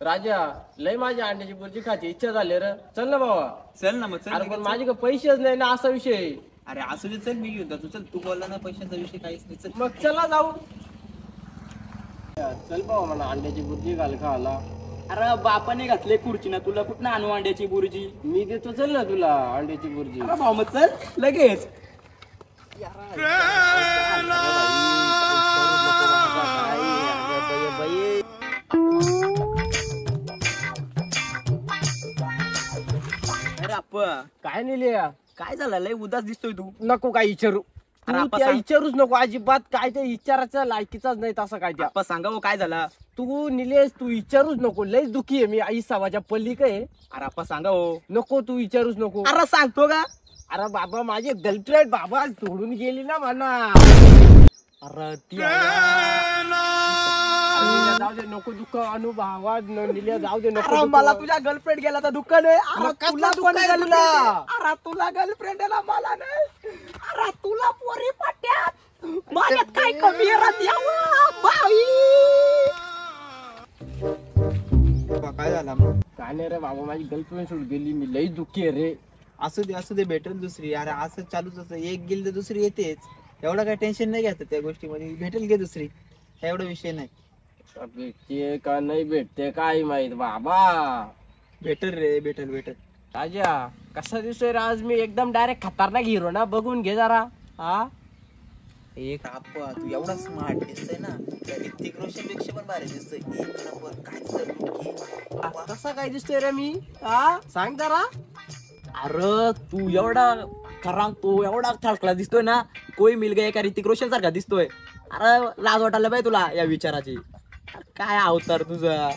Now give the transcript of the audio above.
राजा लय माझ्या अंड्याची बुर्जी खायची इच्छा झाली रे. चल ना बाबा. चल ना मग चल. अरे पण माझ्याकडे पैसेच नाही ना असा विषय आहे. अरे असू दे चल मी घेऊन जातो. चल तू बोलला ना पैशांचा विषय काहीच नाही. चल मग चला जाऊ. चल बाबा मला अंड्याची बुर्जी घाल खायला. अरे बापाने घातले खुर्ची ना तुला कुठं आणू अंड्याची बुर्जी. मी देतो चल ना तुला अंड्याची बुर्जी. अरे भाऊ मग चल लगेच. अरे अप्पा काय नेलिया काय झालं लय उदास दिसतोय तू. नको काय विचारू. अरे तू आपा त्या सांग. विचारूच नको अजिबात. काय ते विचारायचं लायकीचाच नाही तसं काय त्या. अप्पा सांगा हो काय झालं. तू निलेश तू विचारूच नको. लय दुखी आहे मी आई सावाच्या पल्लिक आहे. अरे अप्पा सांगा हो. नको तू विचारूच नको. अरे सांगतो का. अरे बाबा माझी गर्लफ्रेंड बाबा सोडून गेली ना मला. अरे ती जाऊ दे नको दुःख अनुभवा निल्या जाऊ दे नको अरे दुःख. मला तुझ्या गर्लफ्रेंड गेला तर दुःख नाही. मग अरे कसलं तुला दुःख पण आहे girlfriend तुला? आहे. अरे तुला गर्लफ्रेंड आहे ना मला नाही. अरे तुला पोरी पट्ट्यात माझ्यात काय कमी आहे रे देवा बाई. काय झालं मग. काय नाही रे बाबा माझी गर्लफ्रेंड सोडून गेली. मी लई दुःखी आहे रे. असू दे भेटेल दुसरी. अरे असं चालूच असं एक गेली तर दुसरी येतेच. एवढं काय टेन्शन नाही घ्यायचं त्या गोष्टीमध्ये. भेटेल घे दुसरी. एवढा विषय नाही. भेटते का नाही भेटते काय माहित बाबा. भेटेल रे भेटेल. राजा कसा दिसतोय रे आज मी. एकदम डायरेक्ट खतरनाक हिरो ना. बघून घे जरा. हा एक अप्पा तू एवढा स्मार्ट दिसतोय ना. त्या ऋतिक रोशन पेक्षा पण भारी दिसतोय. एक नंबर काय दिसतोय. कसा काय दिसतोय रे मी. हा सांग जरा. अरे तू एवढा खरांग तो एवढा थर्ड क्लास दिसतोय ना. कोई मिल गया का ऋतिक रोशन सारखा दिसतोय. अरे लाज वाटायला पाहिजे तुला या विचाराची. अरे काय अवतार तुझा.